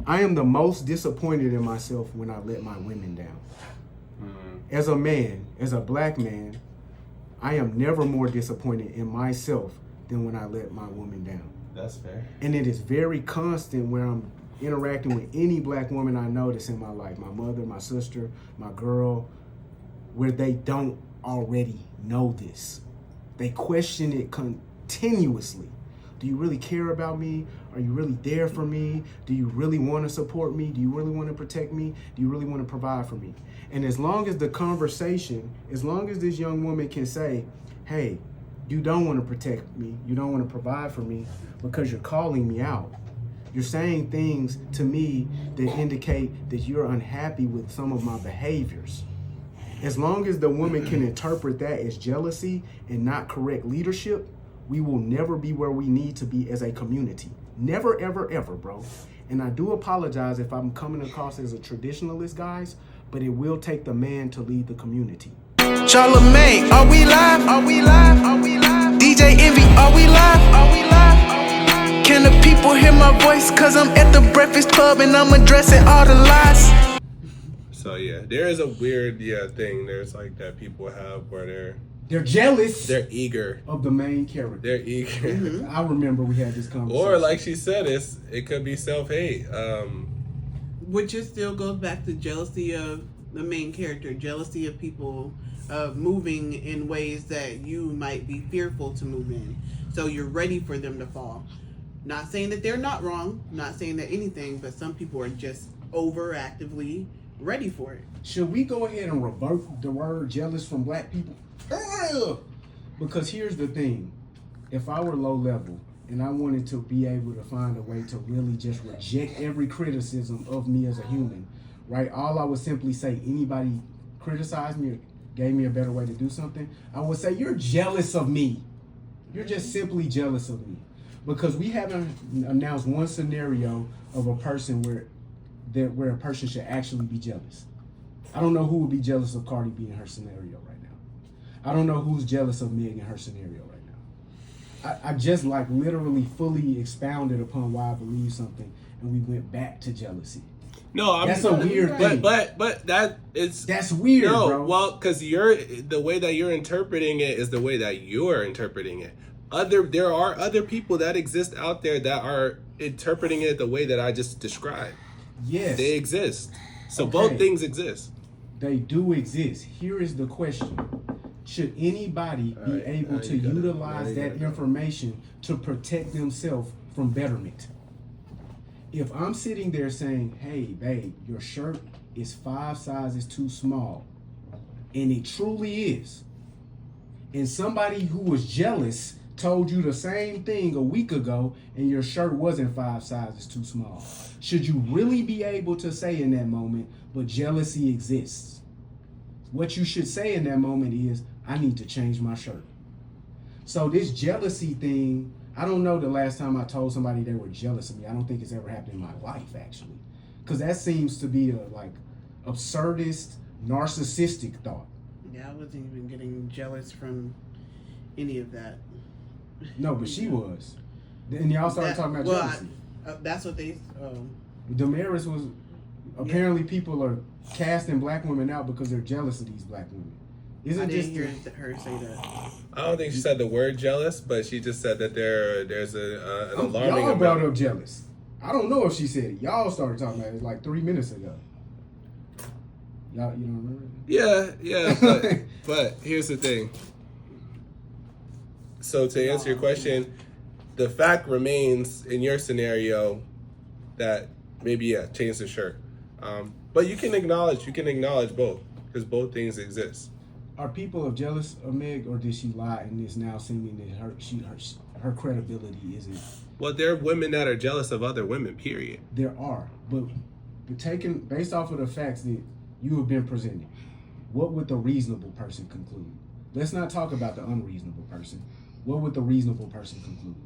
I am the most disappointed in myself when I let my women down. As a man, as a black man, I am never more disappointed in myself than when I let my woman down. That's fair. And it is very constant where I'm interacting with any black woman I know that's in my life, my mother, my sister, my girl, where they don't already know this. They question it continuously. Do you really care about me? Are you really there for me? Do you really want to support me? Do you really want to protect me? Do you really want to provide for me? And as long as the conversation, as long as this young woman can say, hey, you don't want to protect me, you don't want to provide for me because you're calling me out. You're saying things to me that indicate that you're unhappy with some of my behaviors. As long as the woman can interpret that as jealousy and not correct leadership, we will never be where we need to be as a community. Never, ever, ever, bro. And I do apologize if I'm coming across as a traditionalist, guys, but it will take the man to lead the community. Charlamagne, are we live? Are we live? Are we live? DJ Envy, are we live? Are we live? Can the people hear my voice? Cause I'm at the Breakfast Club and I'm addressing all the lies. So yeah, there is a weird thing. There's like that people have where they're jealous. They're eager of the main character. They're eager. Mm-hmm. I remember we had this conversation. Or like she said, it could be self-hate. Which just still goes back to jealousy of the main character, jealousy of people moving in ways that you might be fearful to move in. So you're ready for them to fall. Not saying that they're not wrong, not saying that anything, but some people are just overactively ready for it. Should we go ahead and revert the word jealous from black people? Because here's the thing. If I were low level and I wanted to be able to find a way to really just reject every criticism of me as a human, right? All I would simply say, anybody criticized me or gave me a better way to do something, I would say, you're jealous of me. You're just simply jealous of me. Because we haven't announced one scenario of a person where a person should actually be jealous. I don't know who would be jealous of Cardi B in her scenario right now. I don't know who's jealous of Meg in her scenario right now. I just like literally fully expounded upon why I believe something, and we went back to jealousy. No, that's a weird thing. But that's weird, bro. Well, because the way that you're interpreting it is the way that you're interpreting it. There are other people that exist out there that are interpreting it the way that I just described. Yes, they exist. So both things exist. They do exist. Here is the question. Should anybody be able to utilize that information to protect themselves from betterment? If I'm sitting there saying, hey, babe, your shirt is 5 sizes too small, and it truly is, and somebody who was jealous told you the same thing a week ago and your shirt wasn't 5 sizes too small, should you really be able to say in that moment, but jealousy exists? What you should say in that moment is, I need to change my shirt. So this jealousy thing, I don't know the last time I told somebody they were jealous of me. I don't think it's ever happened in my life, actually. Because that seems to be a absurdist, narcissistic thought. Yeah, I wasn't even getting jealous from any of that. No, but she was. And y'all started talking about jealousy. That's what they... Damaris was... Apparently people are casting black women out because they're jealous of these black women. I didn't hear her say that. I don't think she said the word jealous, but she just said that there's an alarming... Y'all brought up jealous. I don't know if she said it. Y'all started talking about it like 3 minutes ago. Y'all, you don't remember? Yeah, but here's the thing. So to answer your question, the fact remains in your scenario that maybe, change the shirt. But you can acknowledge both, because both things exist. Are people jealous of Meg, or did she lie and it's now seeming that her credibility isn't? Well, there are women that are jealous of other women, period. There are, but based off of the facts that you have been presented, what would the reasonable person conclude? Let's not talk about the unreasonable person. What would the reasonable person conclude?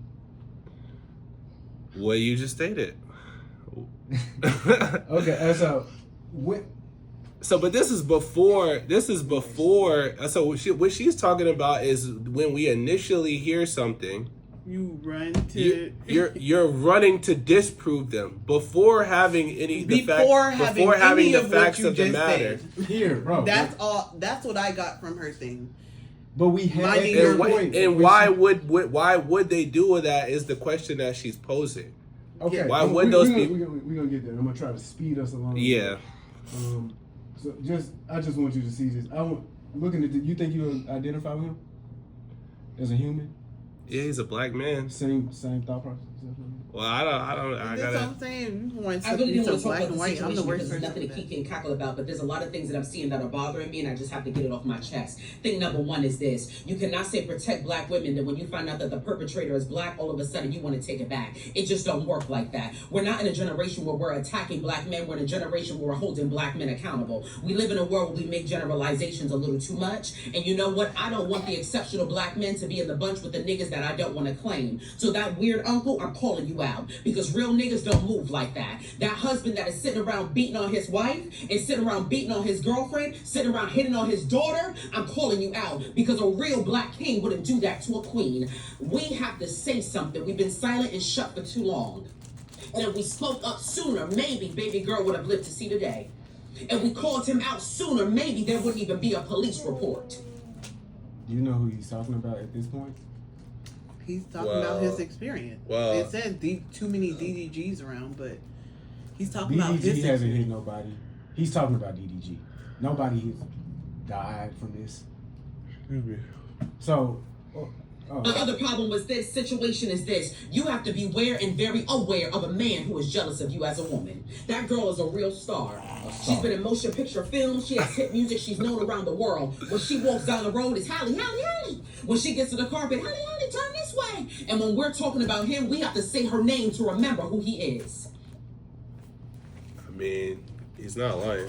What you just stated. Okay, so what? So, but this is before. So what she's talking about is when we initially hear something, You run to you're running to disprove them before having any before having the facts of the matter. Here, bro. That's all. That's what I got from her thing. But we had and why would they do that is the question that she's posing. Okay. Why would those people? We're gonna get there. I'm gonna try to speed us along. Yeah. So I just want you to see this. Looking at you think you identify with him as a human? Yeah, he's a black man. Same thought process. Well, I don't. That's what I'm saying. I really do want to talk black about and the white. I'm the situation worst because there's person nothing to for keep that. and cackle about, but there's a lot of things that I'm seeing that are bothering me, and I just have to get it off my chest. Thing number one is this. You cannot say protect black women, then when you find out that the perpetrator is black, all of a sudden you want to take it back. It just don't work like that. We're not in a generation where we're attacking black men. We're in a generation where we're holding black men accountable. We live in a world where we make generalizations a little too much, and you know what? I don't want the exceptional black men to be in the bunch with the niggas that I don't want to claim. So that weird uncle, I'm calling you out, because real niggas don't move like that. That husband that is sitting around beating on his wife and sitting around beating on his girlfriend, sitting around hitting on his daughter, I'm calling you out, because a real black king wouldn't do that to a queen. We have to say something. We've been silent and shut for too long. And if we spoke up sooner, maybe baby girl would have lived to see the day. And we called him out sooner, maybe there wouldn't even be a police report. Do you know who he's talking about at this point? He's talking about his experience. Well, it says too many DDGs around, but he's talking about his DDG hasn't experience. hit nobody. He's talking about DDG. Nobody has died from this. So, The other problem was this situation is this. You have to beware and very aware of a man who is jealous of you as a woman. That girl is a real star. She's been in motion picture films. She has hit music. She's known around the world. When she walks down the road, it's Hallie, Hallie, Hallie. When she gets to the carpet, Hallie, Hallie, turn this way. And when we're talking about him, we have to say her name to remember who he is. I mean, he's not lying.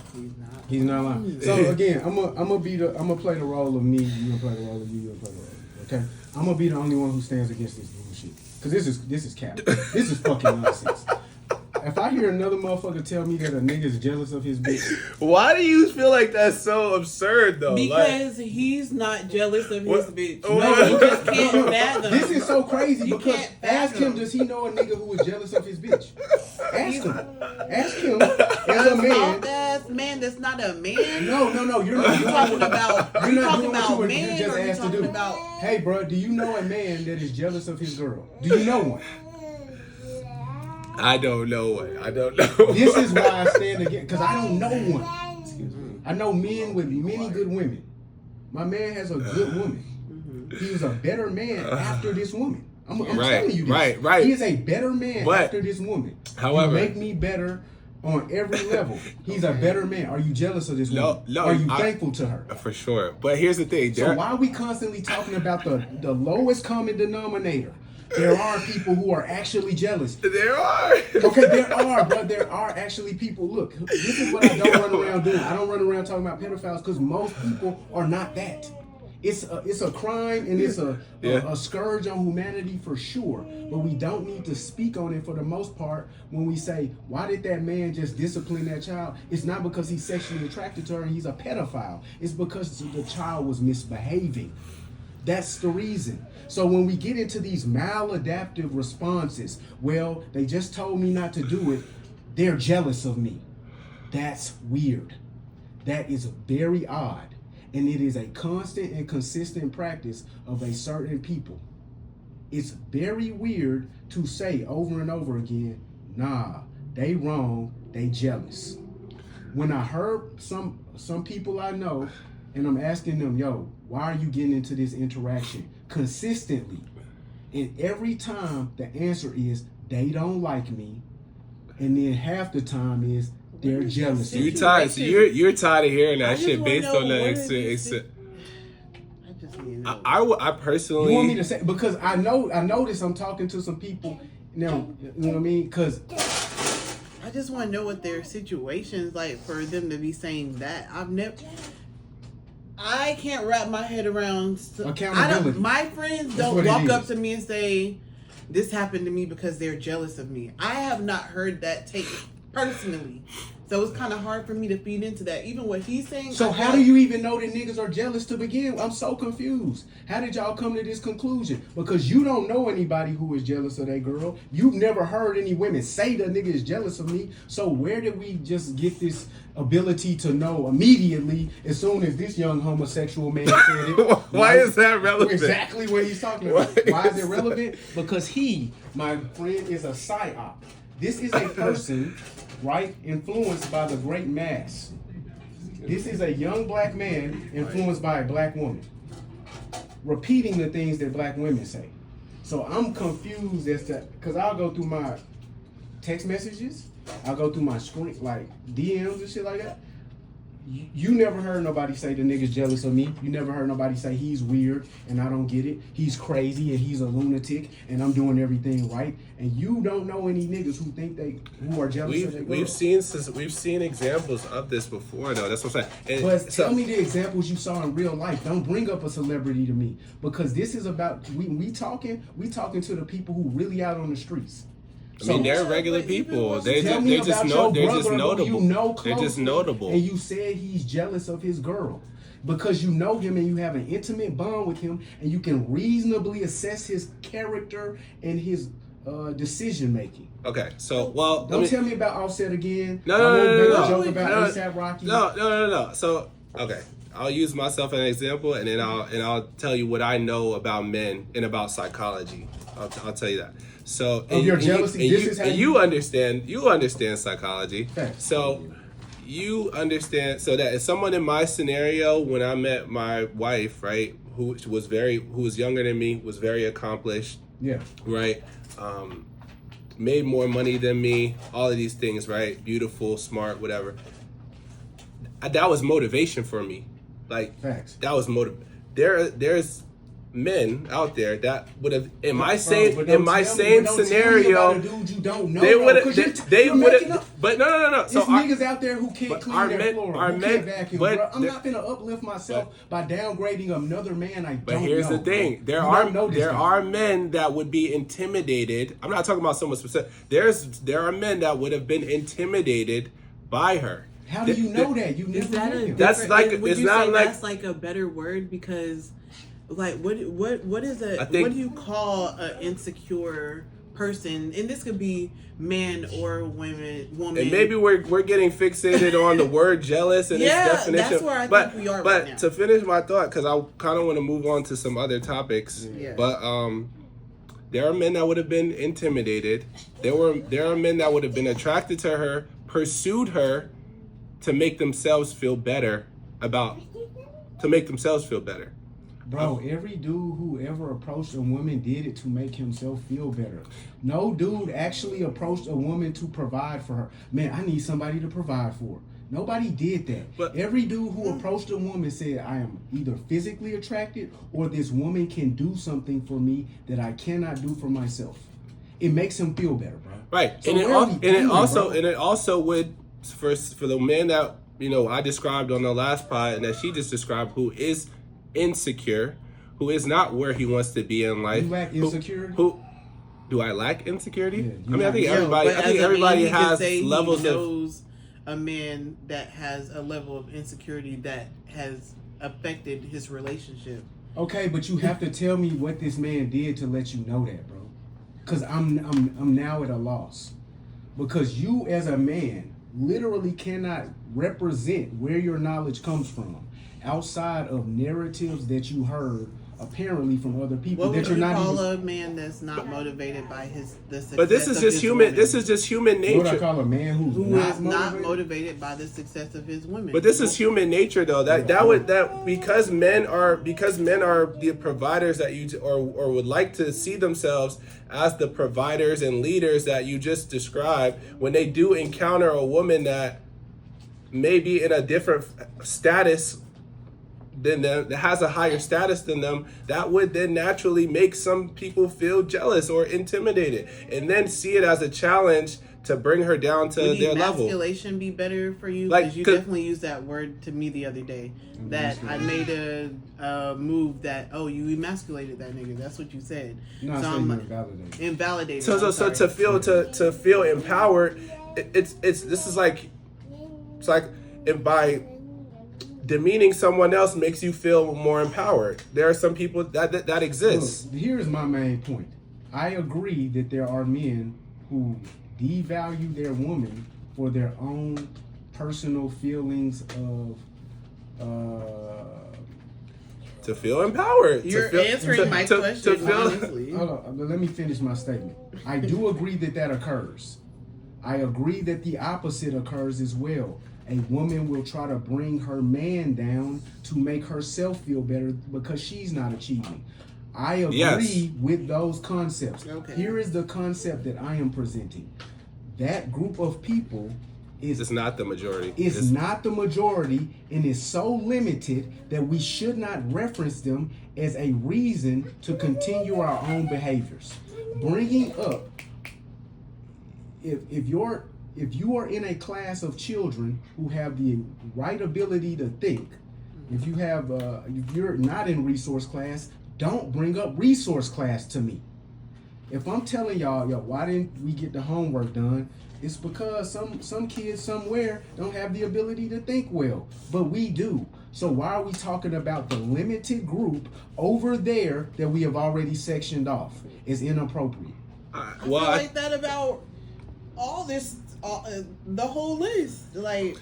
he's not lying. So again, I'm gonna play the role of me. You gonna play the role of you. You gonna play the role of me. Okay. I'm gonna be the only one who stands against this bullshit. Cause this is cap. This is fucking nonsense. If I hear another motherfucker tell me that a nigga is jealous of his bitch, Why do you feel like that's so absurd though? Because he's not jealous of his What? bitch. Oh, No, you just can't fathom. this is so crazy You because can't ask him, fathom. does he know a nigga who is jealous of his bitch? Ask him. Ask him as a man. That's man. That's not a man. No, you're not You talking about? You're You not talking doing what about you man, just or you asked to talking do. about? Hey, bro, do you know a man that is jealous of his girl? Do you know one? I don't know what. I don't know. This is why I stand against, because I don't know one. Excuse me. I know men with many good women. My man has a good woman. He is a better man after this woman. I'm telling you this. Right. He is a better man But, after this woman. however- You make me better on every level. He's a better man. Are you jealous of this woman? No, Are you thankful to her? For sure. But here's the thing. So why are we constantly talking about the lowest common denominator? There are people who are actually jealous. There are. Okay, there are, but there are actually people. Look, this is what I don't run around doing. I don't run around talking about pedophiles because most people are not that. It's a crime and it's a scourge on humanity for sure. But we don't need to speak on it for the most part when we say, why did that man just discipline that child? It's not because he's sexually attracted to her and he's a pedophile. It's because the child was misbehaving. That's the reason. So when we get into these maladaptive responses, well, they just told me not to do it, they're jealous of me. That's weird. That is very odd. And it is a constant and consistent practice of a certain people. It's very weird to say over and over again, nah, they wrong, they jealous. When I heard some people I know, and I'm asking them, yo, why are you getting into this interaction consistently? And every time the answer is, they don't like me. And then half the time is, they're jealous. You tired? So you're tired of hearing that I shit just based wanna on know the what is this- I just need to know. I personally. You want me to say, because I notice I'm talking to some people now, you know what I mean? Because I just want to know what their situation's like for them to be saying that. I can't wrap my head around. Accountability. My friends That's don't what it walk is. up to me and say, "This happened to me because they're jealous of me." I have not heard that take personally So it's kind of hard for me to feed into that. Even what he's saying. So how do you even know that niggas are jealous to begin with? I'm so confused. How did y'all come to this conclusion? Because you don't know anybody who is jealous of that girl. You've never heard any women say the nigga is jealous of me. So where did we just get this ability to know immediately as soon as this young homosexual man said it? Why is that relevant? Exactly what he's talking about. Why is it relevant? Because he, my friend, is a psyop. This is a person, right, influenced by the great mass. This is a young black man influenced by a black woman, repeating the things that black women say. So I'm confused as to, because I'll go through my text messages, I'll go through my screen, like DMs and shit like that. You never heard nobody say the nigga's jealous of me. You never heard nobody say he's weird and I don't get it. He's crazy and he's a lunatic and I'm doing everything right. And you don't know any niggas who are jealous of their girl. We've seen examples of this before though. That's what I'm saying. But tell me the examples you saw in real life. Don't bring up a celebrity to me, because this is about we talking to the people who really out on the streets. I mean, they're regular people. They're just notable. They're just notable. And you said he's jealous of his girl because you know him and you have an intimate bond with him, and you can reasonably assess his character and his decision making. Okay, so well, don't tell me about Offset again. No. Joke about ASAP Rocky. No. So okay, I'll use myself as an example, and then I'll tell you what I know about men and about psychology. I'll tell you that. So of your jealousy, you understand psychology. Thanks. So you understand. So that if someone in my scenario, when I met my wife, right, who was younger than me, was very accomplished, right, made more money than me, all of these things, right, beautiful, smart, whatever. That was motivation for me. Like, facts. That was there's men out there that would have in my same scenario, they would have. But no. So niggas out there who can't clean their floor, who can't vacuum. Bro. I'm not gonna uplift myself by downgrading another man. But here's the thing: there are men that would be intimidated. I'm not talking about someone specific. There are men that would have been intimidated by her. How do you know that? You never met him. That's like would it's you not say like that's like a better word, because like what is a what do you call an insecure person? And this could be man or woman. And maybe we're getting fixated on the word jealous and its definition. That's where I think we are right now. But to finish my thought, because I kind of want to move on to some other topics. Yeah. But there are men that would have been intimidated. There are men that would have been attracted to her, pursued her, to make themselves feel better. Bro, every dude who ever approached a woman did it to make himself feel better. No dude actually approached a woman to provide for her. Man, I need somebody to provide for her. Nobody did that. But every dude who approached a woman said, I am either physically attracted or this woman can do something for me that I cannot do for myself. It makes him feel better, bro. Right. So and it also would, for the man that, I described on the last pod and that she just described, who is insecure, who is not where he wants to be in life. You lack insecurity? Do I lack insecurity? Yeah, I think everybody has levels of. A man that has a level of insecurity that has affected his relationship. Okay, but you have to tell me what this man did to let you know that, bro. Because I'm now at a loss. Because you as a man literally cannot represent where your knowledge comes from outside of narratives that you heard apparently from other people. What that would you're you not call even... a man that's not motivated by the success? But this is just human. Woman? This is just human nature. What I call a man who is not motivated by the success of his women. But this is human nature, though. Because men are the providers that you or would like to see themselves as the providers and leaders that you just described. When they do encounter a woman that may be in a different status than them, that has a higher status than them, that would then naturally make some people feel jealous or intimidated, and then see it as a challenge to bring her down to their level. Would emasculation be better for you? Because you definitely used that word to me the other day. That I made a move that, you emasculated that nigga. That's what you said. No, so I'm invalidated. So to feel empowered, this is like and by demeaning someone else makes you feel more empowered. There are some people that exists. Look, here's my main point. I agree that there are men who devalue their woman for their own personal feelings of to feel empowered. You're answering my question, honestly. Hold on, but let me finish my statement. I do agree that occurs. I agree that the opposite occurs as well. A woman will try to bring her man down to make herself feel better because she's not achieving. I agree with those concepts. Okay. Here is the concept that I am presenting. That group of people It's not the majority. It's not the majority, and is so limited that we should not reference them as a reason to continue our own behaviors. Bringing up, if you are in a class of children who have the right ability to think, if you're not in resource class, don't bring up resource class to me. If I'm telling y'all, why didn't we get the homework done? It's because some kids somewhere don't have the ability to think well, but we do. So why are we talking about the limited group over there that we have already sectioned off? It's inappropriate. I feel like that about all this, the whole list.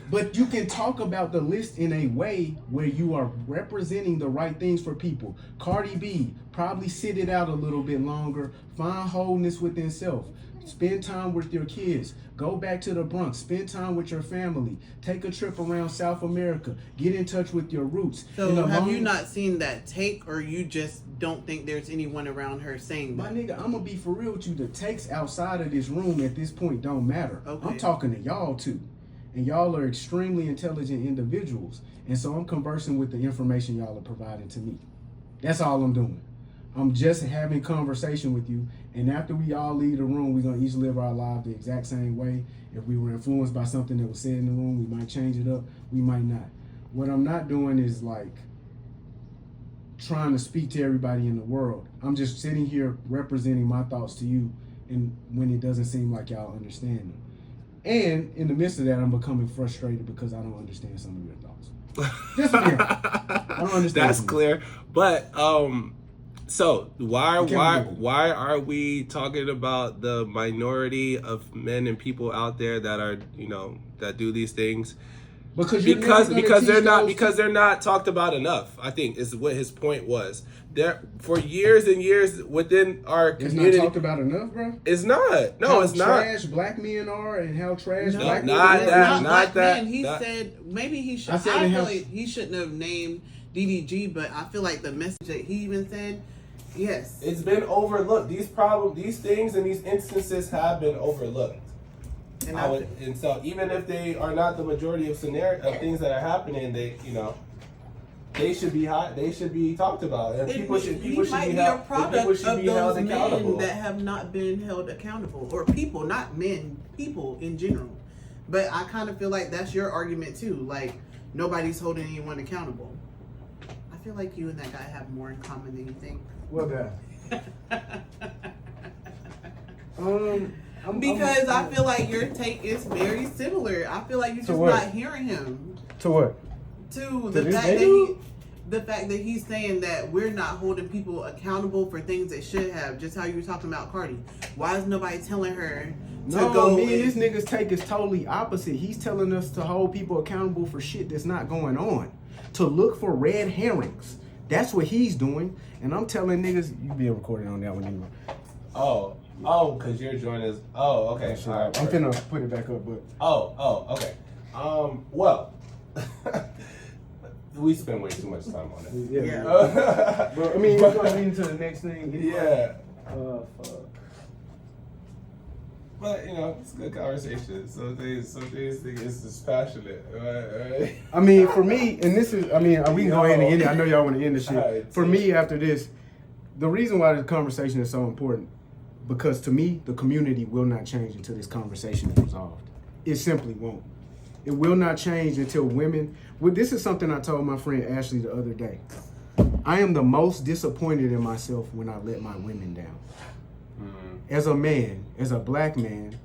But you can talk about the list in a way where you are representing the right things for people. Cardi B, probably sit it out a little bit longer, find wholeness within self. Spend time with your kids. Go back to the Bronx. Spend time with your family. Take a trip around South America. Get in touch with your roots. So have you not seen that take, or you just don't think there's anyone around her saying that? My nigga, I'm going to be for real with you. The takes outside of this room at this point don't matter. Okay. I'm talking to y'all too. And y'all are extremely intelligent individuals. And so I'm conversing with the information y'all are providing to me. That's all I'm doing. I'm just having conversation with you, and after we all leave the room, we're gonna each live our lives the exact same way. If we were influenced by something that was said in the room, we might change it up, we might not. What I'm not doing is trying to speak to everybody in the world. I'm just sitting here representing my thoughts to you, and when it doesn't seem like y'all understand them. And in the midst of that, I'm becoming frustrated because I don't understand some of your thoughts. Just me. I don't understand. That's clear. But so why are we talking about the minority of men and people out there that are, that do these things? Because they're not talked about enough, I think, is what his point was. There for years and years within our community. It's not talked about enough, bro? It's not. No, it's not. How trash black men are and how trash black men are. Not that. He said maybe he should. I feel like he shouldn't have named DDG, but I feel like the message that he even said, yes. It's been overlooked. These things and these instances have been overlooked. And so even if they are not the majority of things that are happening, they should be They should be talked about, and people should be held accountable. That have not been held accountable, or people, not men, people in general. But I kind of feel like that's your argument too. Like nobody's holding anyone accountable. I feel like you and that guy have more in common than you think. What that? Because I feel like your take is very similar. I feel like you're just not hearing him. To what? To the fact that he's saying that we're not holding people accountable for things they should have. Just how you were talking about Cardi. Why is nobody telling her to go? Me and this nigga's take is totally opposite. He's telling us to hold people accountable for shit that's not going on. To look for red herrings. That's what he's doing. And I'm telling niggas, you be recording on that one anyway. Oh, because you're joining us. Oh, okay. Sure. All right, I'm finna put it back up, but. Okay. Well, we spend way too much time on it. Yeah. Well, I mean, we're going into the next thing. Yeah. Fuck. But, it's good conversation. Some days it's just passionate. Right? I mean, for me, and this is, we can go ahead and end it. I know y'all want to end the shit. Right, for me, after this, the reason why this conversation is so important, because to me, the community will not change until this conversation is resolved. It simply won't. It will not change until women, this is something I told my friend Ashley the other day. I am the most disappointed in myself when I let my women down. As a man, as a black man,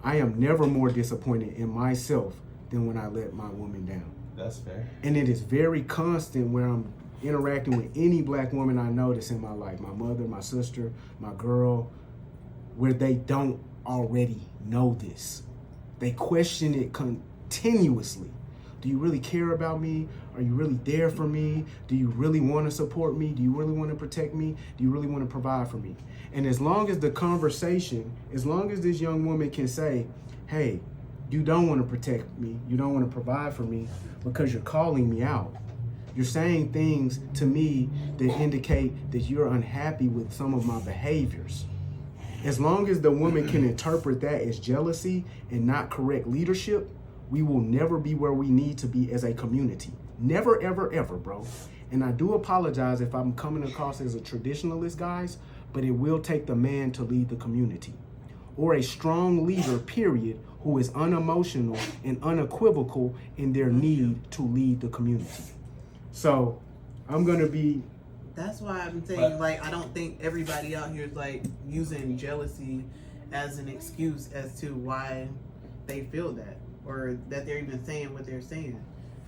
I am never more disappointed in myself than when I let my woman down. That's fair. And it is very constant where I'm interacting with any black woman I notice in my life, my mother, my sister, my girl, where they don't already know this. They question it continuously. Do you really care about me? Are you really there for me? Do you really want to support me? Do you really want to protect me? Do you really want to provide for me? And as long as the conversation, as long as this young woman can say, hey, you don't want to protect me, you don't want to provide for me because you're calling me out. You're saying things to me that indicate that you're unhappy with some of my behaviors. As long as the woman can interpret that as jealousy and not correct leadership, we will never be where we need to be as a community. Never, ever, ever, bro. And I do apologize if I'm coming across as a traditionalist, guys, but it will take the man to lead the community. Or a strong leader, period, who is unemotional and unequivocal in their need to lead the community. So I'm gonna be... That's why I'm saying, like, I don't think everybody out here is, like, using jealousy as an excuse as to why they feel that, or that they're even saying what they're saying.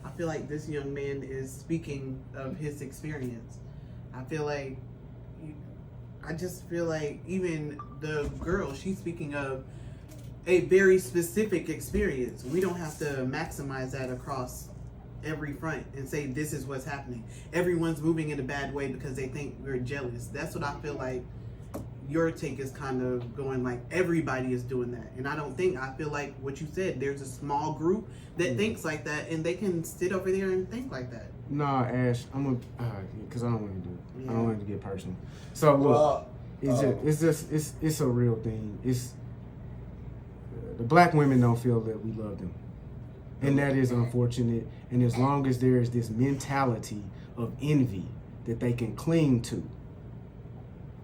I feel like this young man is speaking of his experience. I just feel like even the girl, she's speaking of a very specific experience. We don't have to maximize that across every front and say this is what's happening. Everyone's moving in a bad way because they think we're jealous. That's what I feel like your take is kind of going, like everybody is doing that. And I feel like what you said, there's a small group that thinks like that, and they can sit over there and think like that. Nah, Ash, because I don't want to do it. Yeah. I don't want it to get personal. So look, it's a real thing. It's the black women don't feel that we love them. And that is unfortunate. And as long as there is this mentality of envy that they can cling to,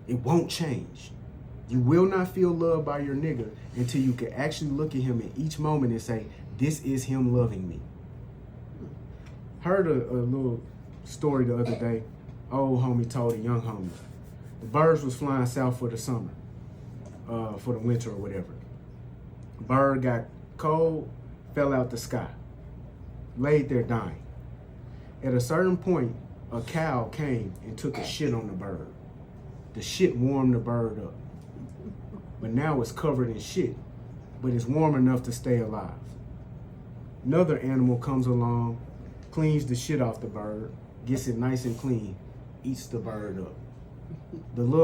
it won't change. You will not feel loved by your nigga until you can actually look at him in each moment and say, this is him loving me. Heard a little story the other day. Old homie told a young homie. The birds was flying south for the summer, for the winter or whatever. Bird got cold, fell out the sky, laid there dying. At a certain point, a cow came and took a shit on the bird. The shit warmed the bird up. But now it's covered in shit, but it's warm enough to stay alive. Another animal comes along, cleans the shit off the bird, gets it nice and clean, eats the bird up. The little